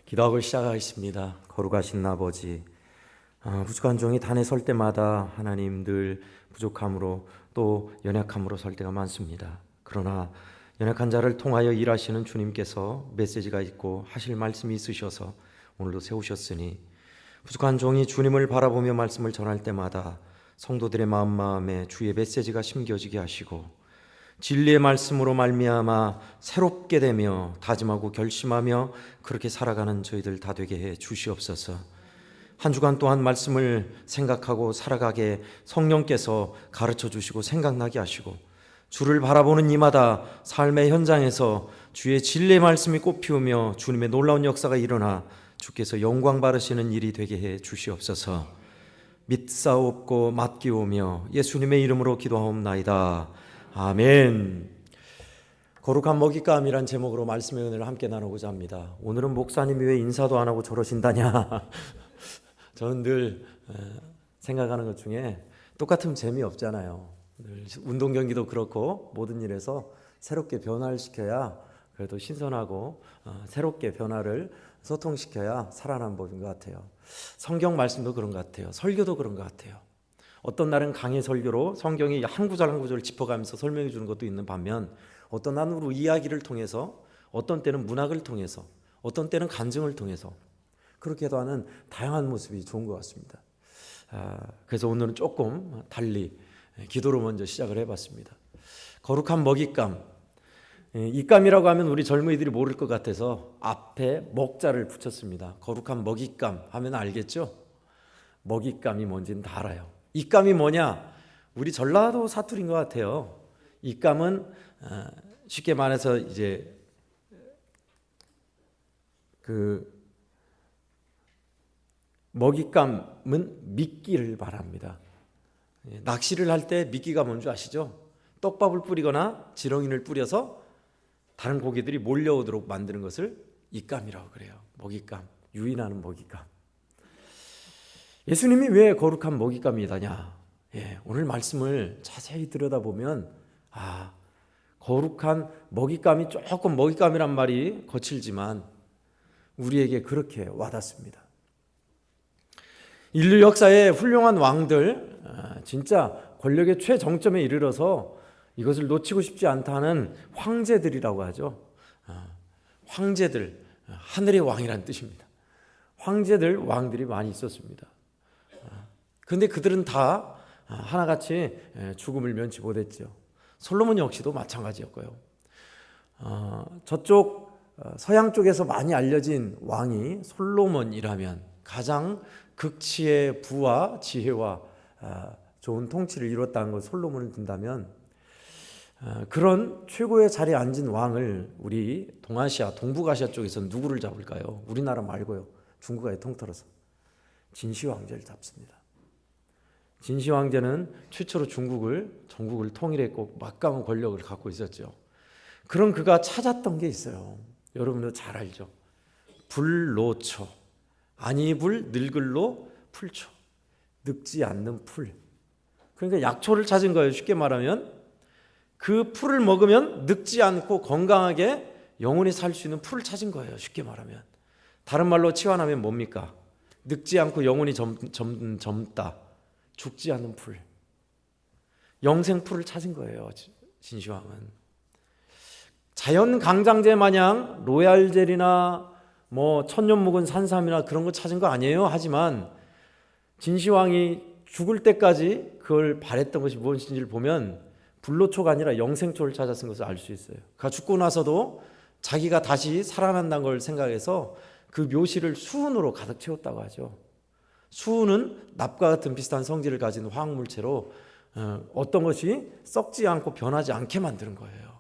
기도하고 시작하겠습니다. 거룩하신 아버지, 부족한 종이 단에 설 때마다 하나님 늘 부족함으로 또 연약함으로 설 때가 많습니다. 그러나 연약한 자를 통하여 일하시는 주님께서 메시지가 있고 하실 말씀이 있으셔서 오늘도 세우셨으니 부족한 종이 주님을 바라보며 말씀을 전할 때마다 성도들의 마음에 주의 메시지가 심겨지게 하시고 진리의 말씀으로 말미암아 새롭게 되며 다짐하고 결심하며 그렇게 살아가는 저희들 다 되게 해 주시옵소서. 한 주간 동안 말씀을 생각하고 살아가게 성령께서 가르쳐 주시고 생각나게 하시고 주를 바라보는 이마다 삶의 현장에서 주의 진리의 말씀이 꽃피우며 주님의 놀라운 역사가 일어나 주께서 영광 받으시는 일이 되게 해 주시옵소서. 믿사옵고 맡기오며 예수님의 이름으로 기도하옵나이다. 아멘. 거룩한 먹잇감이란 제목으로 말씀의 은혜를 함께 나누고자 합니다. 오늘은 목사님이 왜 인사도 안 하고 저러신다냐. 저는 늘 생각하는 것 중에 똑같으면 재미없잖아요. 늘 운동 경기도 그렇고 모든 일에서 새롭게 변화를 시켜야 그래도 신선하고 새롭게 변화를 소통시켜야 살아나는 법인 것 같아요. 성경 말씀도 그런 것 같아요. 설교도 그런 것 같아요. 어떤 날은 강의 설교로 성경이 한 구절 한 구절 짚어가면서 설명해 주는 것도 있는 반면 어떤 날은 이야기를 통해서 어떤 때는 문학을 통해서 어떤 때는 간증을 통해서 그렇게도 하는 다양한 모습이 좋은 것 같습니다. 그래서 오늘은 조금 달리 기도로 먼저 시작을 해봤습니다. 거룩한 먹잇감. 입감이라고 하면 우리 젊은이들이 모를 것 같아서 앞에 먹자를 붙였습니다. 거룩한 먹잇감 하면 알겠죠? 먹잇감이 뭔지는 다 알아요. 입감이 뭐냐? 우리 전라도 사투리인 것 같아요. 입감은 쉽게 말해서 이제 그 먹잇감은 미끼를 말합니다. 낚시를 할 때 미끼가 뭔지 아시죠? 떡밥을 뿌리거나 지렁이를 뿌려서 다른 고기들이 몰려오도록 만드는 것을 입감이라고 그래요. 먹잇감, 유인하는 먹잇감. 예수님이 왜 거룩한 먹잇감이다냐? 오늘 말씀을 자세히 들여다보면 거룩한 먹잇감이 조금 먹잇감이란 말이 거칠지만 우리에게 그렇게 와닿습니다. 인류 역사의 훌륭한 왕들, 진짜 권력의 최정점에 이르러서 이것을 놓치고 싶지 않다는 황제들이라고 하죠. 황제들, 하늘의 왕이란 뜻입니다. 황제들, 왕들이 많이 있었습니다. 그런데 그들은 다 하나같이 죽음을 면치 못했죠. 솔로몬 역시도 마찬가지였고요. 저쪽 서양 쪽에서 많이 알려진 왕이 솔로몬이라면 가장 극치의 부와 지혜와 좋은 통치를 이뤘다는 걸 솔로몬을 든다면 그런 최고의 자리에 앉은 왕을 우리 동아시아, 동북아시아 쪽에서 누구를 잡을까요? 우리나라 말고요. 중국에 통틀어서 진시 황제를 잡습니다. 진시 황제는 최초로 전국을 통일했고 막강한 권력을 갖고 있었죠. 그런 그가 찾았던 게 있어요. 여러분도 잘 알죠. 불노초, 아니불 늙을로 풀초, 늙지 않는 풀. 그러니까 약초를 찾은 거예요. 쉽게 말하면 그 풀을 먹으면 늙지 않고 건강하게 영원히 살 수 있는 풀을 찾은 거예요. 쉽게 말하면. 다른 말로 치환하면 뭡니까? 늙지 않고 영원히 젊다. 죽지 않는 풀, 영생 풀을 찾은 거예요. 진시황은 자연 강장제 마냥 로얄젤이나 천년 묵은 산삼이나 그런 거 찾은 거 아니에요. 하지만 진시황이 죽을 때까지 그걸 바랬던 것이 무엇인지를 보면 불로초가 아니라 영생초를 찾았은 것을 알 수 있어요. 그가 죽고 나서도 자기가 다시 살아난다는 걸 생각해서 그 묘실을 수은으로 가득 채웠다고 하죠. 수은은 납과 같은 비슷한 성질을 가진 화학물체로 어떤 것이 썩지 않고 변하지 않게 만드는 거예요.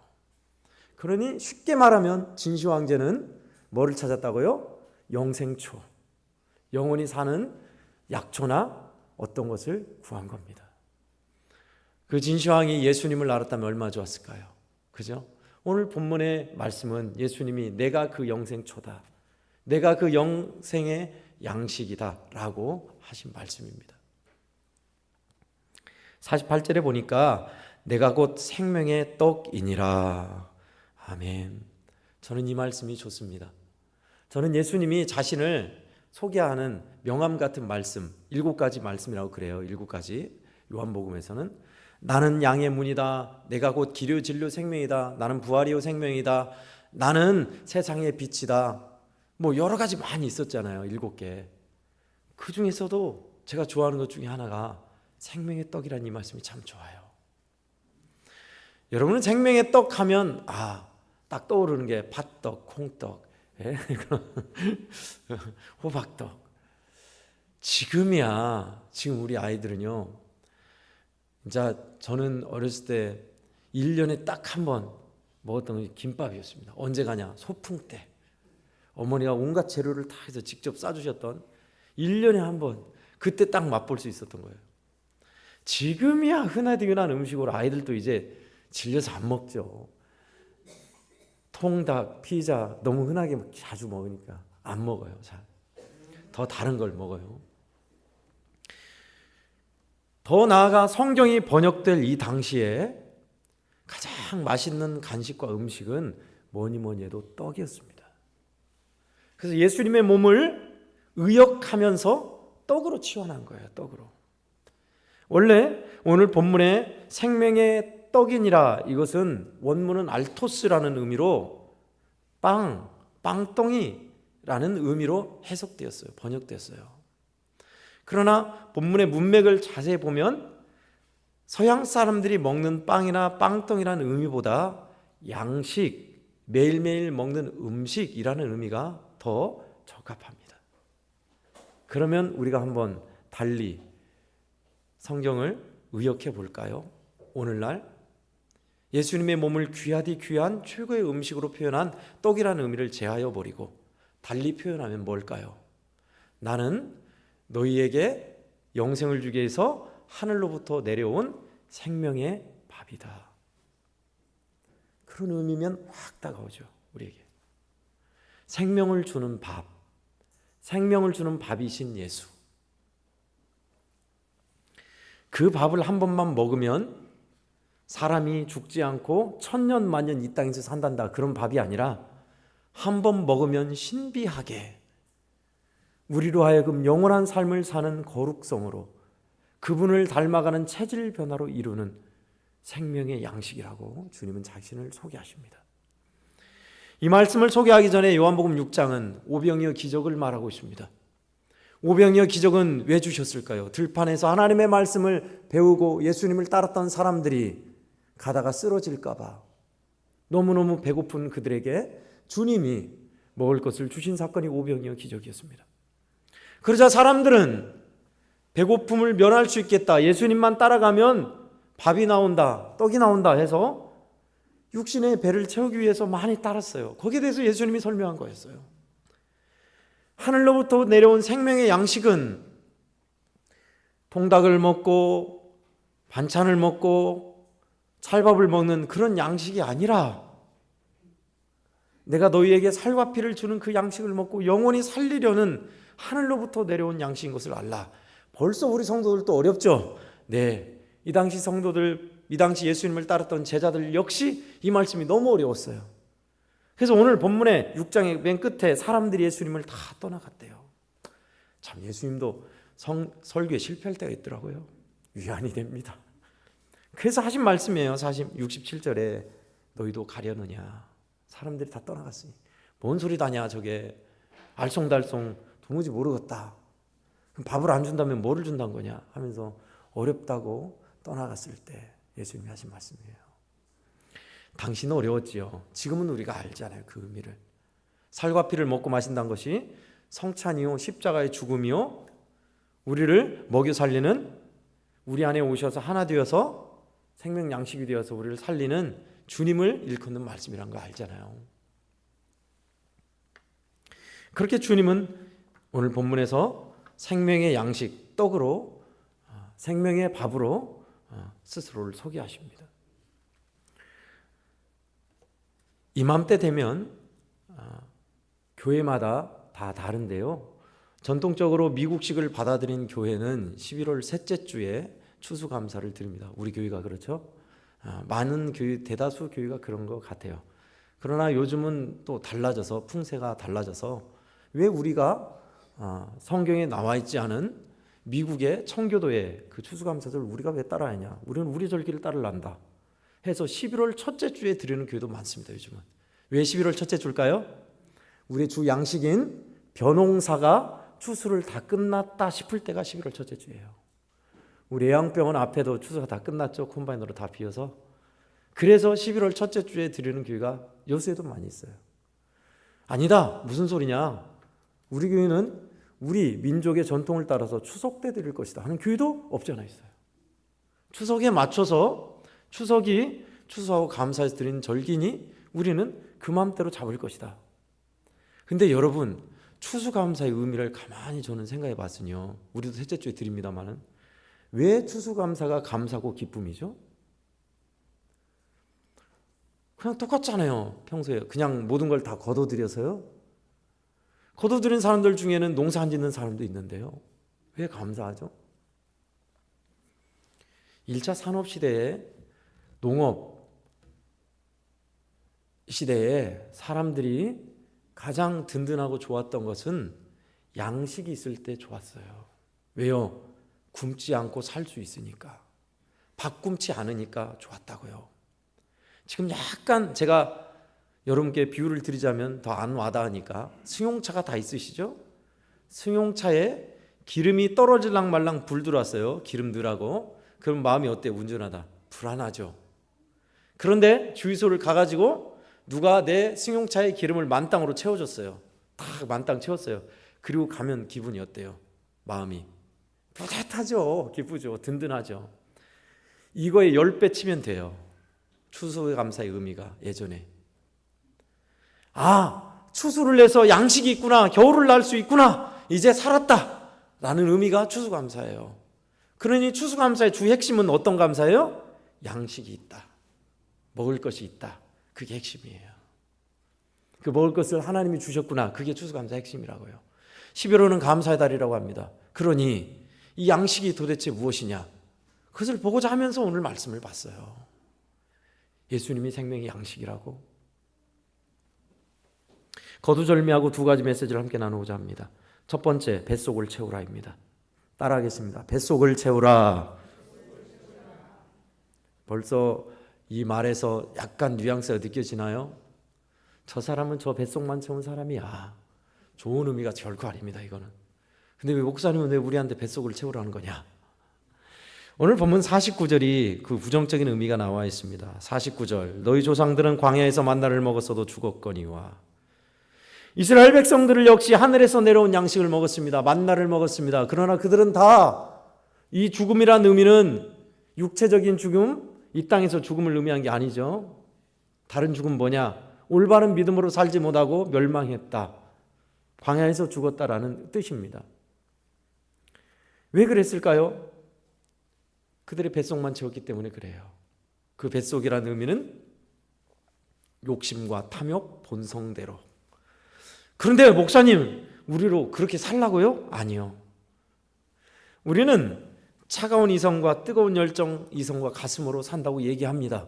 그러니 쉽게 말하면 진시황제는 뭐를 찾았다고요? 영생초, 영원히 사는 약초나 어떤 것을 구한 겁니다. 그 진시황이 예수님을 알았다면 얼마나 좋았을까요? 그죠? 오늘 본문의 말씀은 예수님이 내가 그 영생초다, 내가 그 영생의 양식이다 라고 하신 말씀입니다. 48절에 보니까 내가 곧 생명의 떡이니라. 아멘. 저는 이 말씀이 좋습니다. 저는 예수님이 자신을 소개하는 명함 같은 말씀, 7가지 말씀이라고 그래요. 7가지. 요한복음에서는 나는 양의 문이다. 내가 곧 길이요 진리요 생명이다. 나는 부활이요 생명이다. 나는 세상의 빛이다. 뭐 여러 가지 많이 있었잖아요. 7개. 그 중에서도 제가 좋아하는 것 중에 하나가 생명의 떡이라는 이 말씀이 참 좋아요. 여러분은 생명의 떡 하면 딱 떠오르는 게 팥떡, 콩떡, 호박떡. 지금 우리 아이들은요, 진짜 저는 어렸을 때 1년에 딱 한 번 먹었던 게 김밥이었습니다. 언제 가냐? 소풍 때. 어머니가 온갖 재료를 다 해서 직접 싸주셨던 1년에 한 번, 그때 딱 맛볼 수 있었던 거예요. 지금이야 흔한 음식으로 아이들도 이제 질려서 안 먹죠. 통닭, 피자 너무 흔하게 자주 먹으니까 안 먹어요. 잘. 더 다른 걸 먹어요. 더 나아가 성경이 번역될 이 당시에 가장 맛있는 간식과 음식은 뭐니 해도 떡이었습니다. 그래서 예수님의 몸을 의역하면서 떡으로 치환한 거예요. 떡으로. 원래 오늘 본문의 생명의 떡이니라, 이것은 원문은 알토스라는 의미로 빵덩이라는 의미로 해석되었어요. 번역되었어요. 그러나 본문의 문맥을 자세히 보면 서양 사람들이 먹는 빵이나 빵덩이라는 의미보다 양식, 매일매일 먹는 음식이라는 의미가 더 적합합니다. 그러면 우리가 한번 달리 성경을 의역해 볼까요? 오늘날 예수님의 몸을 귀하디 귀한 최고의 음식으로 표현한 떡이라는 의미를 제하여 버리고 달리 표현하면 뭘까요? 나는 너희에게 영생을 주기 위해서 하늘로부터 내려온 생명의 밥이다. 그런 의미면 확 다가오죠. 우리에게 생명을 주는 밥, 생명을 주는 밥이신 예수. 그 밥을 한 번만 먹으면 사람이 죽지 않고 천년 만년 이 땅에서 산단다, 그런 밥이 아니라 한 번 먹으면 신비하게 우리로 하여금 영원한 삶을 사는 거룩성으로 그분을 닮아가는 체질 변화로 이루는 생명의 양식이라고 주님은 자신을 소개하십니다. 이 말씀을 소개하기 전에 요한복음 6장은 오병이어 기적을 말하고 있습니다. 오병이어 기적은 왜 주셨을까요? 들판에서 하나님의 말씀을 배우고 예수님을 따랐던 사람들이 가다가 쓰러질까 봐 너무너무 배고픈 그들에게 주님이 먹을 것을 주신 사건이 오병이어 기적이었습니다. 그러자 사람들은 배고픔을 면할 수 있겠다, 예수님만 따라가면 밥이 나온다, 떡이 나온다 해서 육신의 배를 채우기 위해서 많이 따랐어요. 거기에 대해서 예수님이 설명한 거였어요. 하늘로부터 내려온 생명의 양식은 통닭을 먹고 반찬을 먹고 찰밥을 먹는 그런 양식이 아니라 내가 너희에게 살과 피를 주는 그 양식을 먹고 영원히 살리려는 하늘로부터 내려온 양식인 것을 알라. 벌써 우리 성도들도 어렵죠? 네, 이 당시 성도들, 이 당시 예수님을 따랐던 제자들 역시 이 말씀이 너무 어려웠어요. 그래서 오늘 본문의 6장의 맨 끝에 사람들이 예수님을 다 떠나갔대요. 참 예수님도 설교에 실패할 때가 있더라고요. 위안이 됩니다. 그래서 하신 말씀이에요. 67절에 너희도 가려느냐. 사람들이 다 떠나갔으니 뭔 소리다냐 저게, 알쏭달쏭 도무지 모르겠다. 그럼 밥을 안 준다면 뭐를 준다는 거냐 하면서 어렵다고 떠나갔을 때 예수님이 하신 말씀이에요. 당신은 어려웠지요. 지금은 우리가 알잖아요. 그 의미를. 살과 피를 먹고 마신다는 것이 성찬이요 십자가의 죽음이요 우리를 먹여 살리는, 우리 안에 오셔서 하나 되어서 생명 양식이 되어서 우리를 살리는 주님을 일컫는 말씀이란 거 알잖아요. 그렇게 주님은 오늘 본문에서 생명의 양식, 떡으로, 생명의 밥으로 스스로를 소개하십니다. 이맘때 되면 교회마다 다 다른데요. 전통적으로 미국식을 받아들인 교회는 11월 셋째 주에 추수감사를 드립니다. 우리 교회가 그렇죠? 많은 교회, 대다수 교회가 그런 것 같아요. 그러나 요즘은 또 달라져서, 풍세가 달라져서 왜 우리가 성경에 나와 있지 않은 미국의 청교도의 그 추수감사절을 우리가 왜 따라하냐? 우리는 우리 절기를 따르란다 해서 11월 첫째 주에 드리는 교회도 많습니다. 요즘은. 왜 11월 첫째 주일까요? 우리 주 양식인 벼농사가 추수를 다 끝났다 싶을 때가 11월 첫째 주예요. 우리 애양병원 앞에도 추수가 다 끝났죠. 콤바이너로 다 비어서. 그래서 11월 첫째 주에 드리는 교회가 요새도 많이 있어요. 아니다. 무슨 소리냐? 우리 교회는 우리 민족의 전통을 따라서 추석 때 드릴 것이다 하는 교회도 없지 않아 있어요. 추석에 맞춰서 추석이 추수하고 감사해서 드리는 절기니 우리는 그 마음대로 잡을 것이다. 근데 여러분, 추수감사의 의미를 가만히 저는 생각해 봤으니요, 우리도 셋째 주에 드립니다마는 왜 추수감사가 감사고 기쁨이죠? 그냥 똑같잖아요. 평소에 그냥 모든 걸 다 거둬들여서요. 거둬들인 사람들 중에는 농사 안 짓는 사람도 있는데요. 왜 감사하죠? 1차 산업시대에 농업 시대에 사람들이 가장 든든하고 좋았던 것은 양식이 있을 때 좋았어요. 왜요? 굶지 않고 살 수 있으니까. 밥 굶지 않으니까 좋았다고요. 지금 약간 제가 여러분께 비유를 드리자면 더 안 와닿으니까 승용차가 다 있으시죠? 승용차에 기름이 떨어질랑 말랑 불 들어왔어요. 기름 넣으라고. 그럼 마음이 어때요? 운전하다 불안하죠. 그런데 주유소를 가가지고 누가 내 승용차에 기름을 만땅으로 채워줬어요. 딱 만땅 채웠어요. 그리고 가면 기분이 어때요? 마음이 뿌듯하죠. 기쁘죠. 든든하죠. 이거에 10배 치면 돼요. 추수감사의 의미가 예전에. 추수를 해서 양식이 있구나. 겨울을 날 수 있구나. 이제 살았다 라는 의미가 추수감사예요. 그러니 추수감사의 주 핵심은 어떤 감사예요? 양식이 있다. 먹을 것이 있다. 그게 핵심이에요. 그 먹을 것을 하나님이 주셨구나. 그게 추수감사의 핵심이라고요. 11월은 감사의 달이라고 합니다. 그러니 이 양식이 도대체 무엇이냐? 그것을 보고자 하면서 오늘 말씀을 봤어요. 예수님이 생명의 양식이라고. 거두절미하고 두 가지 메시지를 함께 나누고자 합니다. 첫 번째, 뱃속을 채우라입니다. 따라하겠습니다. 뱃속을 채우라. 벌써 이 말에서 약간 뉘앙스가 느껴지나요? 저 사람은 저 뱃속만 채운 사람이야. 좋은 의미가 결코 아닙니다. 이거는. 근데 왜 목사님은 왜 우리한테 뱃속을 채우라는 거냐? 오늘 본문 49절이 그 부정적인 의미가 나와 있습니다. 49절, 너희 조상들은 광야에서 만나를 먹었어도 죽었거니와. 이스라엘 백성들을 역시 하늘에서 내려온 양식을 먹었습니다. 만나를 먹었습니다. 그러나 그들은 다 이 죽음이란 의미는 육체적인 죽음, 이 땅에서 죽음을 의미한 게 아니죠. 다른 죽음 뭐냐? 올바른 믿음으로 살지 못하고 멸망했다. 광야에서 죽었다라는 뜻입니다. 왜 그랬을까요? 그들의 뱃속만 채웠기 때문에 그래요. 그 뱃속이라는 의미는 욕심과 탐욕, 본성대로. 그런데 목사님, 우리로 그렇게 살라고요? 아니요. 우리는 차가운 이성과 뜨거운 열정, 이성과 가슴으로 산다고 얘기합니다.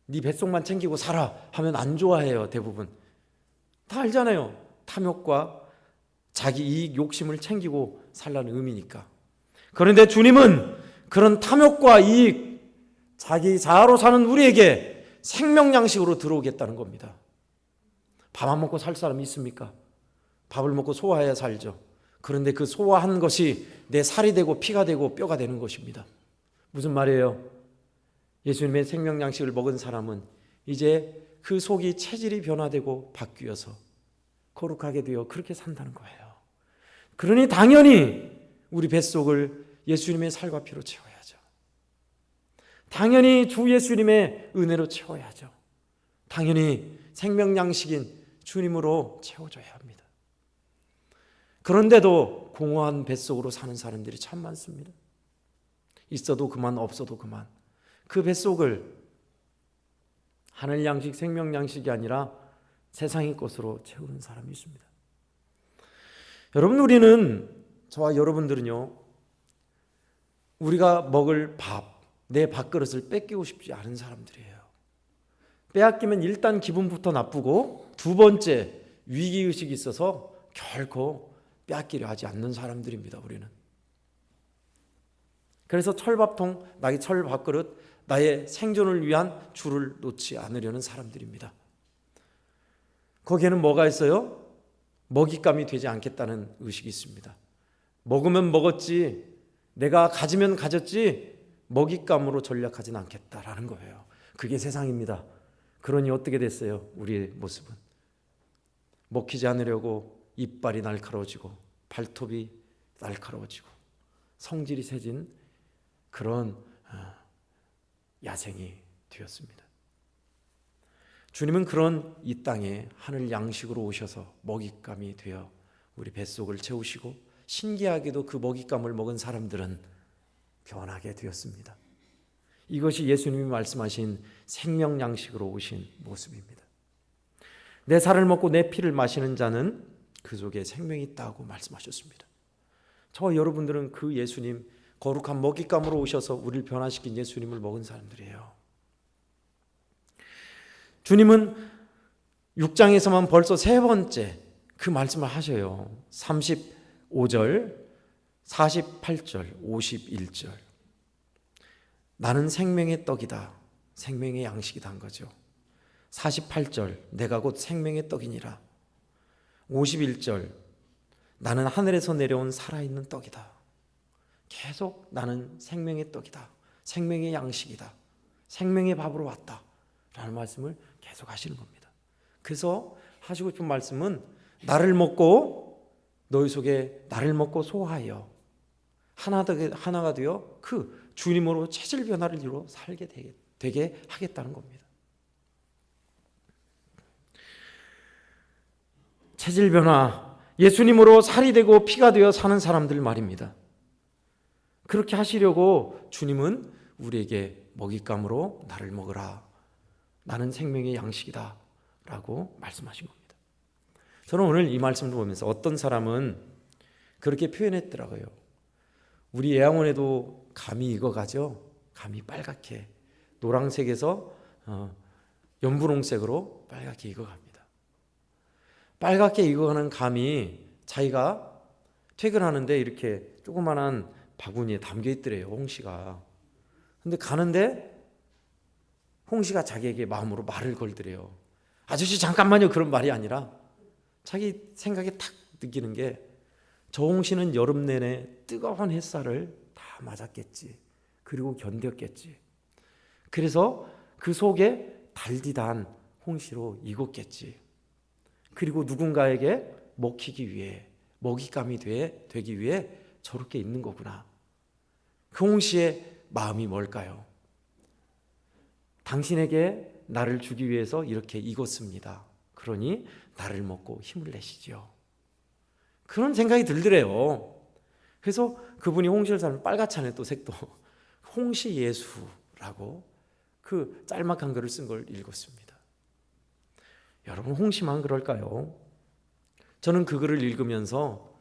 네 뱃속만 챙기고 살아 하면 안 좋아해요. 대부분. 다 알잖아요. 탐욕과 자기 이익 욕심을 챙기고 살라는 의미니까. 그런데 주님은 그런 탐욕과 이익, 자기 자아로 사는 우리에게 생명 양식으로 들어오겠다는 겁니다. 밥 안 먹고 살 사람이 있습니까? 밥을 먹고 소화해야 살죠. 그런데 그 소화한 것이 내 살이 되고 피가 되고 뼈가 되는 것입니다. 무슨 말이에요? 예수님의 생명 양식을 먹은 사람은 이제 그 속이 체질이 변화되고 바뀌어서 거룩하게 되어 그렇게 산다는 거예요. 그러니 당연히 우리 뱃속을 예수님의 살과 피로 채워야죠. 당연히 주 예수님의 은혜로 채워야죠. 당연히 생명 양식인 주님으로 채워줘야 합니다. 그런데도 공허한 뱃속으로 사는 사람들이 참 많습니다. 있어도 그만, 없어도 그만. 그 뱃속을 하늘 양식, 생명 양식이 아니라 세상의 것으로 채우는 사람이 있습니다. 여러분, 우리는, 저와 여러분들은요, 우리가 먹을 밥, 내 밥그릇을 뺏기고 싶지 않은 사람들이에요. 빼앗기면 일단 기분부터 나쁘고, 두 번째, 위기의식이 있어서 결코 빼앗기려 하지 않는 사람들입니다. 우리는. 그래서 철밥통, 나의 철밥그릇, 나의 생존을 위한 줄을 놓지 않으려는 사람들입니다. 거기에는 뭐가 있어요? 먹잇감이 되지 않겠다는 의식이 있습니다. 먹으면 먹었지, 내가 가지면 가졌지, 먹잇감으로 전략하지는 않겠다라는 거예요. 그게 세상입니다. 그러니 어떻게 됐어요? 우리의 모습은 먹히지 않으려고 이빨이 날카로워지고 발톱이 날카로워지고 성질이 세진 그런 야생이 되었습니다. 주님은 그런 이 땅에 하늘 양식으로 오셔서 먹잇감이 되어 우리 뱃속을 채우시고, 신기하게도 그 먹잇감을 먹은 사람들은 변하게 되었습니다. 이것이 예수님이 말씀하신 생명 양식으로 오신 모습입니다. 내 살을 먹고 내 피를 마시는 자는 그 속에 생명이 있다고 말씀하셨습니다. 저와 여러분들은 그 예수님, 거룩한 먹잇감으로 오셔서 우리를 변화시킨 예수님을 먹은 사람들이에요. 주님은 6장에서만 벌써 세 번째 그 말씀을 하셔요. 35절, 48절, 51절. 나는 생명의 떡이다, 생명의 양식이다 한 거죠. 48절, 내가 곧 생명의 떡이니라. 51절, 나는 하늘에서 내려온 살아있는 떡이다. 계속 나는 생명의 떡이다, 생명의 양식이다, 생명의 밥으로 왔다 라는 말씀을 계속 하시는 겁니다. 그래서 하시고 싶은 말씀은 나를 먹고 너희 속에 나를 먹고 소화하여 하나가 되어 그 주님으로 체질 변화를 이루어 살게 되게 하겠다는 겁니다. 체질 변화, 예수님으로 살이 되고 피가 되어 사는 사람들 말입니다. 그렇게 하시려고 주님은 우리에게 먹잇감으로 나를 먹으라, 나는 생명의 양식이다 라고 말씀하신 겁니다. 저는 오늘 이 말씀을 보면서 어떤 사람은 그렇게 표현했더라고요. 우리 애양원에도 감이 익어가죠. 감이 빨갛게 노란색에서 연분홍색으로 빨갛게 익어갑니다. 빨갛게 익어가는 감이 자기가 퇴근하는데 이렇게 조그만한 바구니에 담겨 있더래요, 홍시가. 근데 가는데 홍시가 자기에게 마음으로 말을 걸더래요. 아저씨 잠깐만요, 그런 말이 아니라 자기 생각에 탁 느끼는 게, 저 홍시는 여름 내내 뜨거운 햇살을 다 맞았겠지, 그리고 견뎠겠지, 그래서 그 속에 달디단 홍시로 익었겠지, 그리고 누군가에게 먹히기 위해, 먹잇감이 되기 위해 저렇게 있는 거구나. 그 홍시의 마음이 뭘까요? 당신에게 나를 주기 위해서 이렇게 익었습니다. 그러니 나를 먹고 힘을 내시죠. 그런 생각이 들더래요. 그래서 그분이 홍시를 사면 빨갛잖아요, 또 색도. 홍시 예수라고 그 짤막한 글을 쓴 걸 읽었습니다. 여러분, 홍시만 그럴까요? 저는 그 글을 읽으면서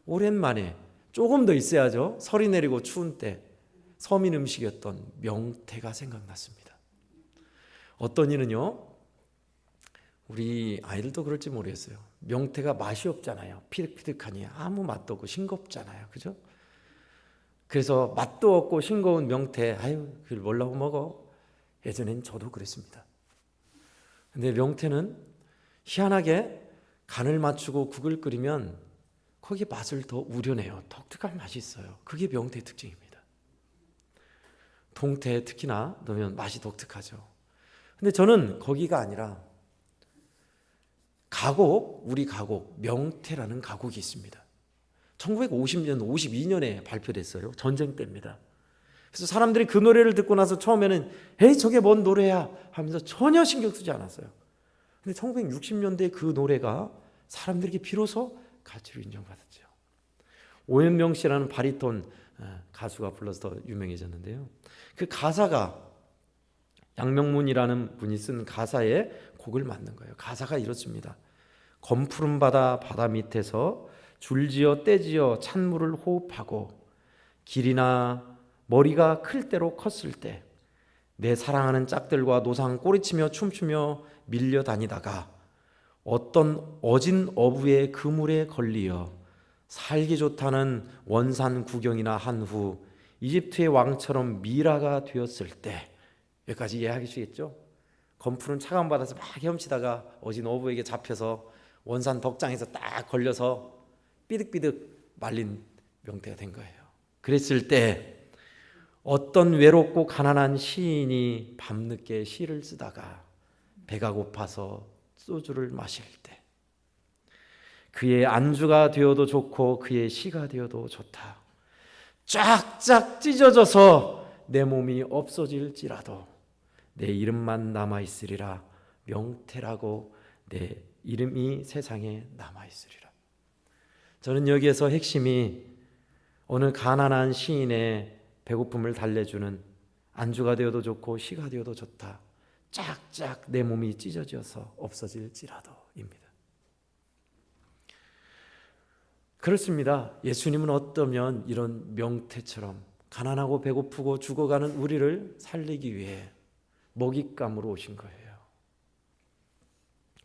오랜만에, 조금 더 있어야죠, 설이 내리고 추운 때 서민 음식이었던 명태가 생각났습니다. 어떤 이는요, 우리 아이들도 그럴지 모르겠어요. 명태가 맛이 없잖아요. 피득피득하니 아무 맛도 없고 싱겁잖아요, 그죠? 그래서 맛도 없고 싱거운 명태, 아유, 그걸 뭘라고 먹어? 예전엔 저도 그랬습니다. 근데 명태는 희한하게 간을 맞추고 국을 끓이면 거기에 맛을 더 우려내요. 독특한 맛이 있어요. 그게 명태의 특징입니다. 동태에 특히나 넣으면 맛이 독특하죠. 근데 저는 거기가 아니라 가곡, 우리 가곡, 명태라는 가곡이 있습니다. 1950년, 52년에 발표됐어요. 전쟁 때입니다. 그래서 사람들이 그 노래를 듣고 나서 처음에는 에이, 저게 뭔 노래야 하면서 전혀 신경 쓰지 않았어요. 근데 1960년대에 그 노래가 사람들에게 비로소 가치로 인정받았죠. 오연명 씨라는 바리톤 가수가 불러서 더 유명해졌는데요. 그 가사가, 양명문이라는 분이 쓴 가사에 곡을 만든 거예요. 가사가 이렇습니다. 검푸른 바다 밑에서 줄지어 떼지어 찬물을 호흡하고, 길이나 머리가 클 대로 컸을 때 내 사랑하는 짝들과 노상 꼬리치며 춤추며 밀려다니다가 어떤 어진 어부의 그물에 걸리어 살기 좋다는 원산 구경이나 한 후 이집트의 왕처럼 미라가 되었을 때, 여기까지 이해하시겠죠? 검푸는 차가운 바다에서 막 헤엄치다가 어진 어부에게 잡혀서 원산 덕장에서 딱 걸려서 삐득삐득 말린 명태가 된 거예요. 그랬을 때 어떤 외롭고 가난한 시인이 밤늦게 시를 쓰다가 배가 고파서 소주를 마실 때, 그의 안주가 되어도 좋고 그의 시가 되어도 좋다. 쫙쫙 찢어져서 내 몸이 없어질지라도 내 이름만 남아있으리라. 명태라고 내 이름이 세상에 남아있으리라. 저는 여기에서 핵심이 어느 가난한 시인의 배고픔을 달래주는 안주가 되어도 좋고 시가 되어도 좋다. 쫙쫙 내 몸이 찢어져서 없어질지라도입니다. 그렇습니다. 예수님은 어떠면 이런 명태처럼 가난하고 배고프고 죽어가는 우리를 살리기 위해 먹잇감으로 오신 거예요.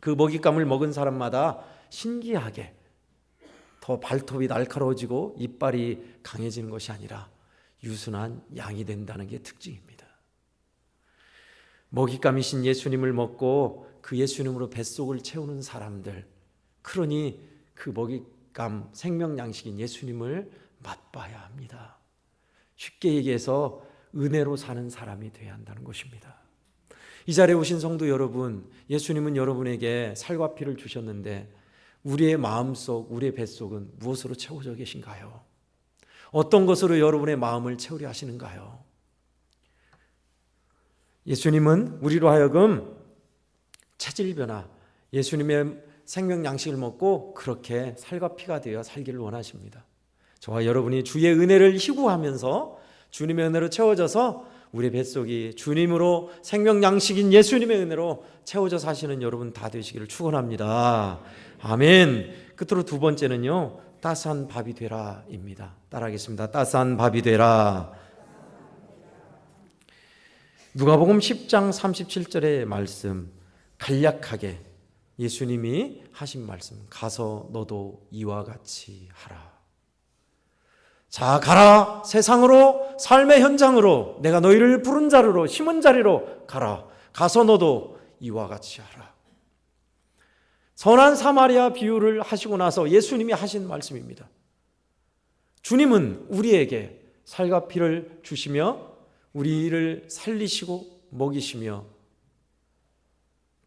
그 먹잇감을 먹은 사람마다 신기하게 더 발톱이 날카로워지고 이빨이 강해지는 것이 아니라 유순한 양이 된다는 게 특징입니다. 먹잇감이신 예수님을 먹고 그 예수님으로 뱃속을 채우는 사람들, 그러니 그 먹잇감 생명 양식인 예수님을 맛봐야 합니다. 쉽게 얘기해서 은혜로 사는 사람이 되어야 한다는 것입니다. 이 자리에 오신 성도 여러분, 예수님은 여러분에게 살과 피를 주셨는데 우리의 마음속, 우리의 뱃속은 무엇으로 채워져 계신가요? 어떤 것으로 여러분의 마음을 채우려 하시는가요? 예수님은 우리로 하여금 체질 변화, 예수님의 생명 양식을 먹고 그렇게 살과 피가 되어 살기를 원하십니다. 저와 여러분이 주의 은혜를 희구하면서 주님의 은혜로 채워져서 우리 뱃속이 주님으로 생명 양식인 예수님의 은혜로 채워져 사시는 여러분 다 되시기를 축원합니다. 아멘. 끝으로 두 번째는요, 따스한 밥이 되라입니다. 따라하겠습니다. 따스한 밥이 되라. 누가복음 10장 37절의 말씀, 간략하게 예수님이 하신 말씀, 가서 너도 이와 같이 하라. 자, 가라. 세상으로, 삶의 현장으로, 내가 너희를 부른 자리로, 심은 자리로 가라. 가서 너도 이와 같이 하라. 선한 사마리아 비유를 하시고 나서 예수님이 하신 말씀입니다. 주님은 우리에게 살과 피를 주시며 우리를 살리시고 먹이시며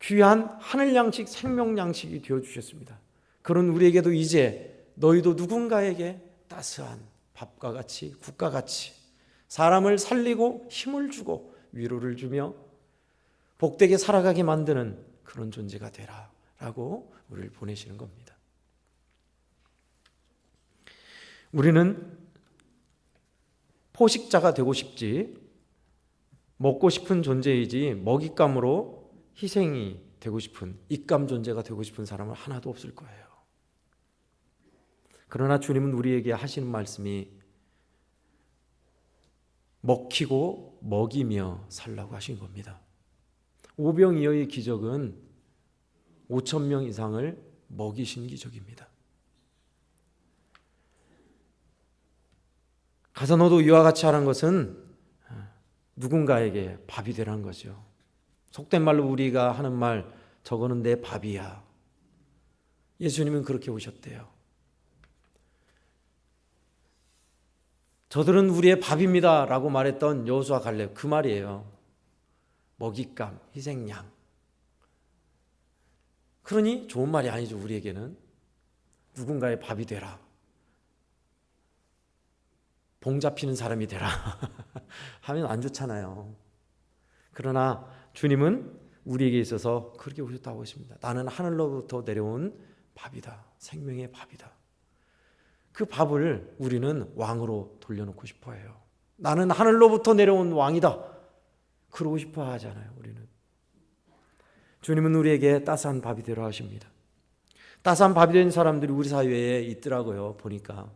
귀한 하늘 양식, 생명 양식이 되어주셨습니다. 그런 우리에게도 이제 너희도 누군가에게 따스한 밥과 같이, 국과 같이 사람을 살리고 힘을 주고 위로를 주며 복되게 살아가게 만드는 그런 존재가 되라 라고 우리를 보내시는 겁니다. 우리는 포식자가 되고 싶지, 먹고 싶은 존재이지 먹잇감으로 희생이 되고 싶은, 입감 존재가 되고 싶은 사람은 하나도 없을 거예요. 그러나 주님은 우리에게 하시는 말씀이 먹히고 먹이며 살라고 하신 겁니다. 오병이어의 기적은 5천 명 이상을 먹이신 기적입니다. 가서 너도 이와 같이 하라는 것은 누군가에게 밥이 되라는 거죠. 속된 말로 우리가 하는 말, 저거는 내 밥이야. 예수님은 그렇게 오셨대요. 저들은 우리의 밥입니다 라고 말했던 여호수아 갈렙, 그 말이에요. 먹잇감, 희생양. 그러니 좋은 말이 아니죠. 우리에게는 누군가의 밥이 되라, 봉 잡히는 사람이 되라 하면 안 좋잖아요. 그러나 주님은 우리에게 있어서 그렇게 오셨다고 하십니다. 나는 하늘로부터 내려온 밥이다. 생명의 밥이다. 그 밥을 우리는 왕으로 돌려놓고 싶어 해요. 나는 하늘로부터 내려온 왕이다. 그러고 싶어 하잖아요. 우리는. 주님은 우리에게 따스한 밥이 되라 하십니다. 따스한 밥이 된 사람들이 우리 사회에 있더라고요. 보니까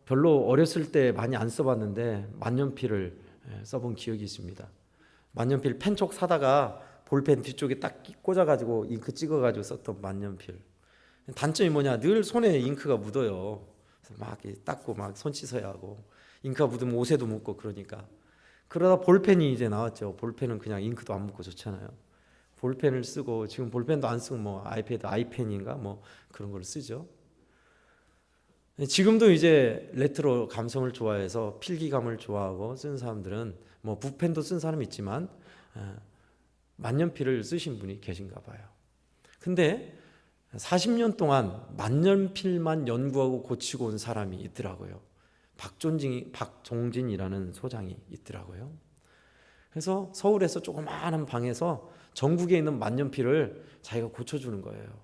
별로 어렸을 때 많이 안 써봤는데 만년필을 써본 기억이 있습니다. 만년필 펜촉 사다가 볼펜 뒤쪽에 딱 꽂아가지고 잉크 찍어가지고 썼던 만년필. 단점이 뭐냐? 늘 손에 잉크가 묻어요. 그래서 막 닦고 막 손 씻어야 하고, 잉크가 묻으면 옷에도 묻고 그러니까. 그러다 볼펜이 이제 나왔죠. 볼펜은 그냥 잉크도 안 묻고 좋잖아요. 볼펜을 쓰고, 지금 볼펜도 안 쓰고 뭐 아이패드 아이펜인가 뭐 그런 걸 쓰죠. 지금도 이제 레트로 감성을 좋아해서 필기감을 좋아하고 쓰는 사람들은 뭐 붓펜도 쓴 사람이 있지만 만년필을 쓰신 분이 계신가 봐요. 근데 40년 동안 만년필만 연구하고 고치고 온 사람이 있더라고요. 박종진이라는 소장이 있더라고요. 그래서 서울에서 조그마한 방에서 전국에 있는 만년필을 자기가 고쳐주는 거예요.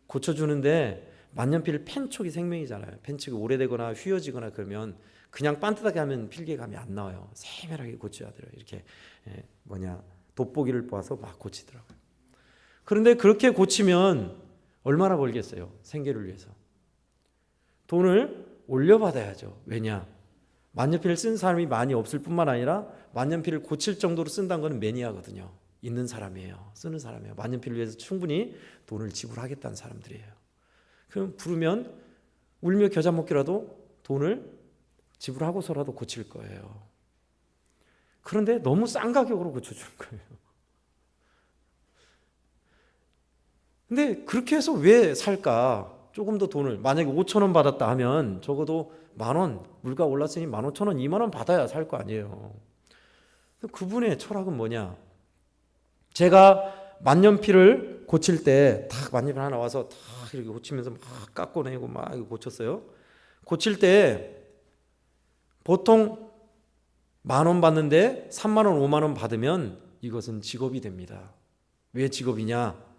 고쳐주는데 만년필 펜촉이 생명이잖아요. 펜촉이 오래되거나 휘어지거나 그러면 그냥 반듯하게 하면 필기감이 안 나와요. 세밀하게 고쳐야 돼요. 이렇게 돋보기를 뽑아서 막 고치더라고요. 그런데 그렇게 고치면 얼마나 벌겠어요? 생계를 위해서. 돈을 올려받아야죠. 왜냐? 만년필을 쓴 사람이 많이 없을 뿐만 아니라 만년필을 고칠 정도로 쓴다는 것은 매니아거든요. 있는 사람이에요. 쓰는 사람이에요. 만년필을 위해서 충분히 돈을 지불하겠다는 사람들이에요. 그럼 부르면 울며 겨자 먹기라도 돈을 지불하고서라도 고칠 거예요. 그런데 너무 싼 가격으로 고쳐주는 거예요. 근데 그렇게 해서 왜 살까? 조금 더 돈을, 만약에 5천 원 받았다 하면 적어도 만 원, 물가 올랐으니 15,000원, 2만 원 받아야 살 거 아니에요. 그분의 철학은 뭐냐? 제가 만년필을 고칠 때 딱 만년필 하나 와서 딱 이렇게 고치면서 막 깎아내고 막 고쳤어요. 고칠 때 보통 10,000원 받는데 3만 원, 5만 원 받으면 이것은 직업이 됩니다. 왜 직업이냐?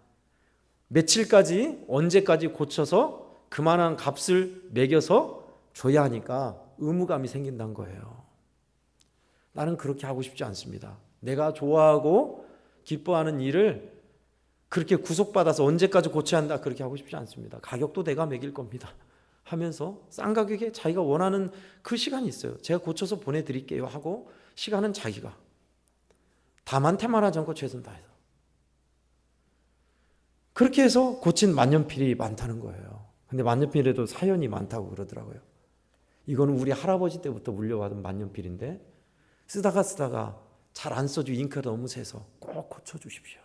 며칠까지, 언제까지 고쳐서 그만한 값을 매겨서 줘야 하니까 의무감이 생긴다는 거예요. 나는 그렇게 하고 싶지 않습니다. 내가 좋아하고 기뻐하는 일을 그렇게 구속받아서 언제까지 고쳐야 한다 그렇게 하고 싶지 않습니다. 가격도 내가 매길 겁니다 하면서 싼 가격에 자기가 원하는 그 시간이 있어요. 제가 고쳐서 보내드릴게요 하고 시간은 자기가 다만 태만하지 않고 최선 다해서 그렇게 해서 고친 만년필이 많다는 거예요. 근데 만년필에도 사연이 많다고 그러더라고요. 이거는 우리 할아버지 때부터 물려받은 만년필인데 쓰다가 잘 안 써주 잉크가 너무 새서 꼭 고쳐주십시오.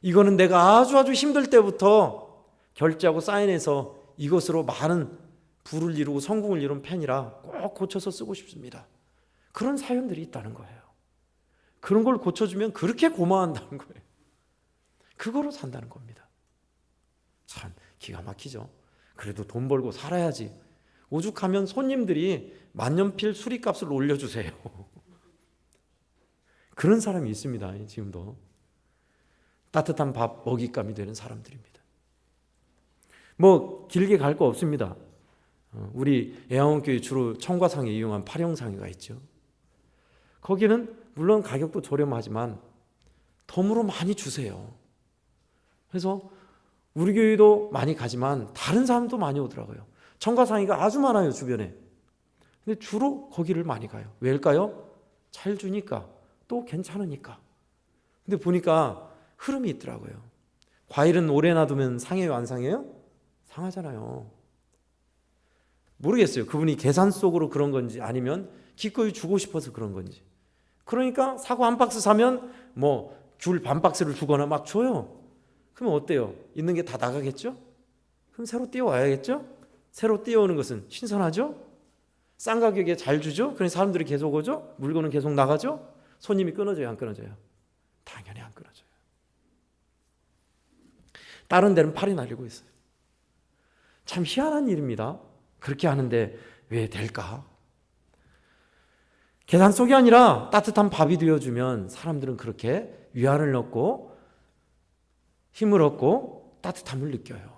이거는 내가 아주 힘들 때부터 결제하고 사인해서 이것으로 많은 부를 이루고 성공을 이룬 펜이라 꼭 고쳐서 쓰고 싶습니다. 그런 사연들이 있다는 거예요. 그런 걸 고쳐주면 그렇게 고마워한다는 거예요. 그거로 산다는 겁니다. 참 기가 막히죠. 그래도 돈 벌고 살아야지. 오죽하면 손님들이 만년필 수리값을 올려주세요. 그런 사람이 있습니다. 지금도. 따뜻한 밥 먹잇감이 되는 사람들입니다. 뭐 길게 갈 거 없습니다. 우리 애양원교회 주로 청과상에 이용한 파령상회가 있죠. 거기는 물론 가격도 저렴하지만 덤으로 많이 주세요. 그래서 우리 교회도 많이 가지만 다른 사람도 많이 오더라고요. 청과상회가 아주 많아요, 주변에. 근데 주로 거기를 많이 가요. 왜일까요? 잘 주니까, 또 괜찮으니까. 근데 보니까 흐름이 있더라고요. 과일은 오래 놔두면 상해요, 안 상해요? 상하잖아요. 모르겠어요. 그분이 계산 속으로 그런 건지 아니면 기꺼이 주고 싶어서 그런 건지. 그러니까 사과 한 박스 사면 뭐 귤 반 박스를 주거나 막 줘요. 그러면 어때요? 있는 게 다 나가겠죠? 그럼 새로 띄워와야겠죠? 새로 띄워오는 것은 신선하죠? 싼 가격에 잘 주죠? 그러니 사람들이 계속 오죠? 물건은 계속 나가죠? 손님이 끊어져요, 안 끊어져요? 당연히 안 끊어져요. 다른 데는 팔이 날리고 있어요. 참 희한한 일입니다. 그렇게 하는데 왜 될까? 계산 속이 아니라 따뜻한 밥이 되어주면 사람들은 그렇게 위안을 얻고 힘을 얻고 따뜻함을 느껴요.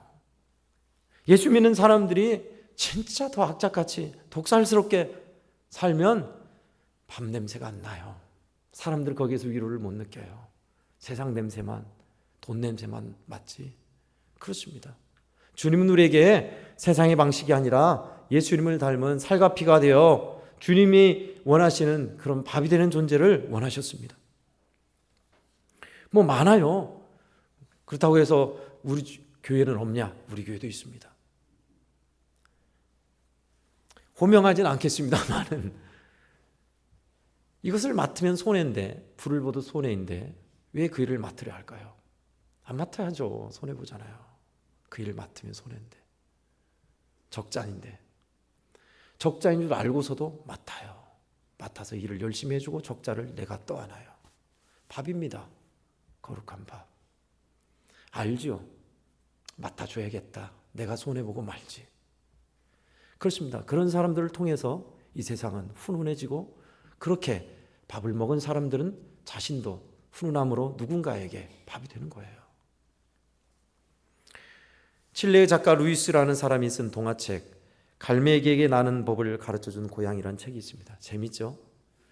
예수 믿는 사람들이 진짜 더 악착같이 독살스럽게 살면 밥 냄새가 안 나요. 사람들 거기에서 위로를 못 느껴요. 세상 냄새만, 돈 냄새만 맡지. 그렇습니다. 주님은 우리에게 세상의 방식이 아니라 예수님을 닮은 살과 피가 되어 주님이 원하시는 그런 밥이 되는 존재를 원하셨습니다. 뭐 많아요. 그렇다고 해서 우리 교회는 없냐? 우리 교회도 있습니다. 호명하진 않겠습니다만은 이것을 맡으면 손해인데, 불을 보듯 손해인데 왜 그 일을 맡으려 할까요? 안 맡아야죠. 손해보잖아요. 그 일을 맡으면 손해인데, 적자인데, 적자인 줄 알고서도 맡아요. 맡아서 일을 열심히 해주고 적자를 내가 떠안아요. 밥입니다. 거룩한 밥. 알죠? 맡아줘야겠다. 내가 손해보고 말지. 그렇습니다. 그런 사람들을 통해서 이 세상은 훈훈해지고, 그렇게 밥을 먹은 사람들은 자신도 훈훈함으로 누군가에게 밥이 되는 거예요. 칠레의 작가 루이스라는 사람이 쓴 동화책 갈매기에게 나는 법을 가르쳐준 고양이라는 책이 있습니다. 재밌죠?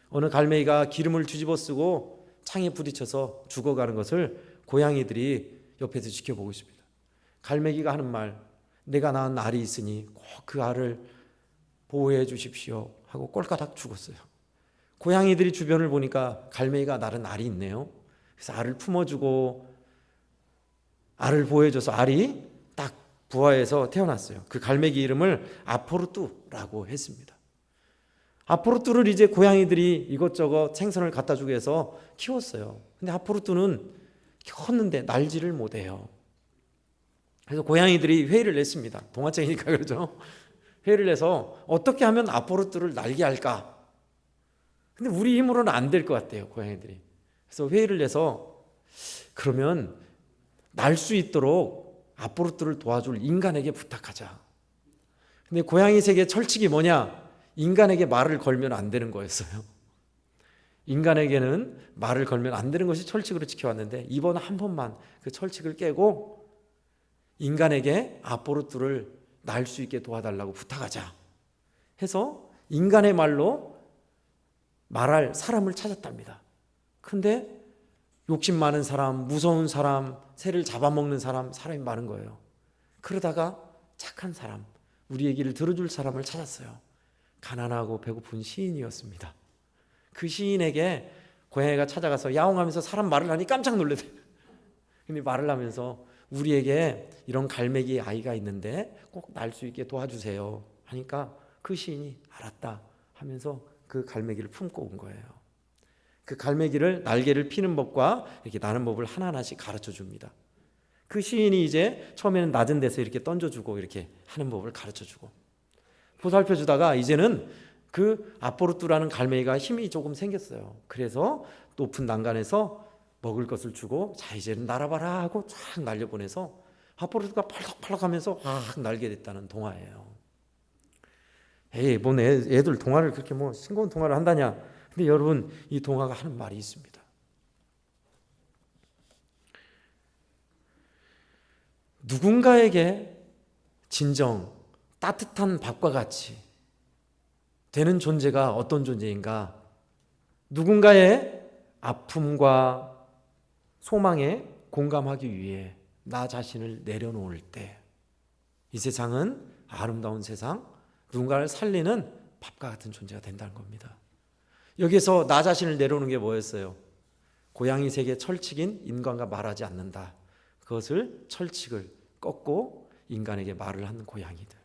어느 갈매기가 기름을 뒤집어 쓰고 창에 부딪혀서 죽어가는 것을 고양이들이 옆에서 지켜보고 있습니다. 갈매기가 하는 말, 내가 낳은 알이 있으니 꼭 그 알을 보호해 주십시오 하고 꼴까닥 죽었어요. 고양이들이 주변을 보니까 갈매기가 낳은 알이 있네요. 그래서 알을 품어주고 알을 보호해줘서 알이 딱 부화해서 태어났어요. 그 갈매기 이름을 아포르뚜라고 했습니다. 아포르뚜를 이제 고양이들이 이것저것 생선을 갖다 주기 위해서 키웠어요. 근데 아포르뚜는 컸는데 날지를 못해요. 그래서 고양이들이 회의를 냈습니다. 동화책이니까 그러죠. 회의를 내서 어떻게 하면 아포르뚜를 날게 할까? 근데 우리 힘으로는 안 될 것 같대요, 고양이들이. 그래서 회의를 내서 그러면 날 수 있도록 아포르뚜를 도와줄 인간에게 부탁하자. 근데 고양이 세계의 철칙이 뭐냐? 인간에게 말을 걸면 안 되는 거였어요. 인간에게는 말을 걸면 안 되는 것이 철칙으로 지켜왔는데, 이번 한 번만 그 철칙을 깨고 인간에게 아포르뚜를 날 수 있게 도와달라고 부탁하자 해서 인간의 말로 말할 사람을 찾았답니다. 근데 욕심 많은 사람, 무서운 사람, 새를 잡아먹는 사람, 사람이 많은 거예요. 그러다가 착한 사람, 우리 얘기를 들어줄 사람을 찾았어요. 가난하고 배고픈 시인이었습니다. 그 시인에게 고양이가 찾아가서 야옹하면서 사람 말을 하니 깜짝 놀래대요. 근데 말을 하면서 우리에게 이런 갈매기 아이가 있는데 꼭 날 수 있게 도와주세요 하니까 그 시인이 알았다 하면서 그 갈매기를 품고 온 거예요. 그 갈매기를 날개를 피는 법과 이렇게 나는 법을 하나하나씩 가르쳐 줍니다. 그 시인이 이제 처음에는 낮은 데서 이렇게 던져주고 이렇게 하는 법을 가르쳐 주고 보살펴 주다가 이제는 그 아포르뚜라는 갈매기가 힘이 조금 생겼어요. 그래서 높은 난간에서 먹을 것을 주고 자 이제는 날아봐라 하고 쫙 날려보내서 아포르뚜가 팔락팔락 하면서 확 날게 됐다는 동화예요. 에이 뭔 애들 동화를 그렇게 뭐 싱거운 동화를 한다냐. 근데 여러분 이 동화가 하는 말이 있습니다. 누군가에게 진정 따뜻한 밥과 같이 되는 존재가 어떤 존재인가? 누군가의 아픔과 소망에 공감하기 위해 나 자신을 내려놓을 때 이 세상은 아름다운 세상, 누군가를 살리는 밥과 같은 존재가 된다는 겁니다. 여기서 나 자신을 내려놓는 게 뭐였어요? 고양이 세계 철칙인 인간과 말하지 않는다. 그것을 철칙을 꺾고 인간에게 말을 하는 고양이들.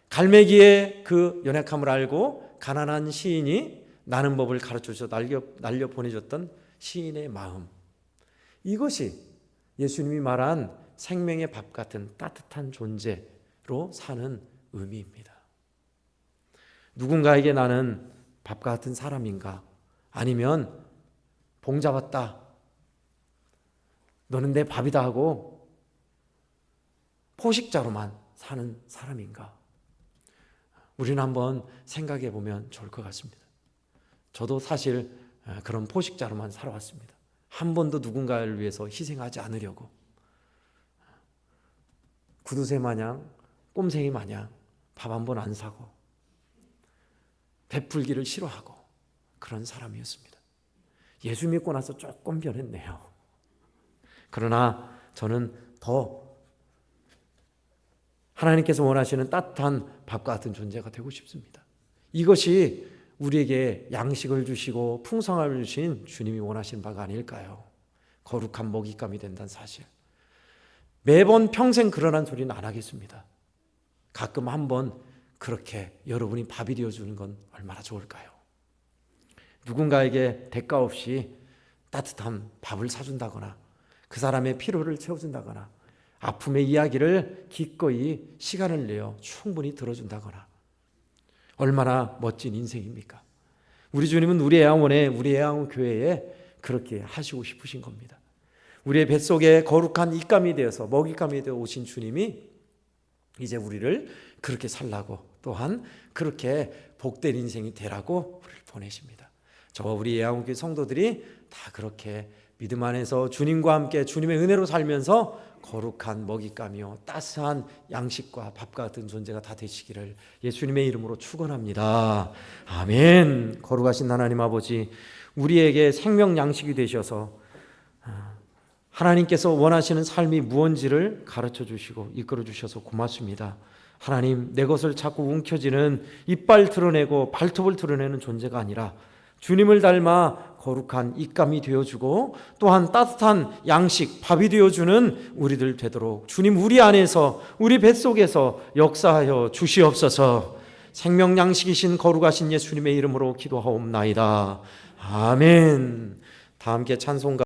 갈매기의 그 연약함을 알고 가난한 시인이 나는 법을 가르쳐줘 날려 보내줬던 시인의 마음. 이것이 예수님이 말한 생명의 밥 같은 따뜻한 존재로 사는 의미입니다. 누군가에게 나는 밥과 같은 사람인가? 아니면 봉 잡았다. 너는 내 밥이다 하고 포식자로만 사는 사람인가? 우리는 한번 생각해 보면 좋을 것 같습니다. 저도 사실 그런 포식자로만 살아왔습니다. 한 번도 누군가를 위해서 희생하지 않으려고 구두쇠 마냥 꼼생이 마냥 밥 한 번 안 사고 베풀기를 싫어하고 그런 사람이었습니다. 예수 믿고 나서 조금 변했네요. 그러나 저는 더 하나님께서 원하시는 따뜻한 밥과 같은 존재가 되고 싶습니다. 이것이 우리에게 양식을 주시고 풍성함을 주신 주님이 원하시는 바가 아닐까요? 거룩한 먹잇감이 된다는 사실. 매번 평생 그러란 소리는 안 하겠습니다. 가끔 한번 그렇게 여러분이 밥이 되어주는 건 얼마나 좋을까요? 누군가에게 대가 없이 따뜻한 밥을 사준다거나 그 사람의 피로를 채워준다거나 아픔의 이야기를 기꺼이 시간을 내어 충분히 들어준다거나 얼마나 멋진 인생입니까? 우리 주님은 우리 애양원에, 우리 애양원 교회에 그렇게 하시고 싶으신 겁니다. 우리의 뱃속에 거룩한 입감이 되어서 먹잇감이 되어 오신 주님이 이제 우리를 그렇게 살라고 또한 그렇게 복된 인생이 되라고 우리를 보내십니다. 저와 우리 애양원교회 성도들이 다 그렇게 믿음 안에서 주님과 함께 주님의 은혜로 살면서 거룩한 먹잇감이요 따스한 양식과 밥과 같은 존재가 다 되시기를 예수님의 이름으로 축원합니다. 아멘. 거룩하신 하나님 아버지, 우리에게 생명 양식이 되셔서 하나님께서 원하시는 삶이 무언지를 가르쳐 주시고 이끌어 주셔서 고맙습니다. 하나님, 내 것을 자꾸 움켜쥐는 이빨 드러내고 발톱을 드러내는 존재가 아니라 주님을 닮아 거룩한 입감이 되어주고 또한 따뜻한 양식, 밥이 되어주는 우리들 되도록 주님 우리 안에서 우리 뱃속에서 역사하여 주시옵소서. 생명 양식이신 거룩하신 예수님의 이름으로 기도하옵나이다. 아멘. 다 함께 찬송가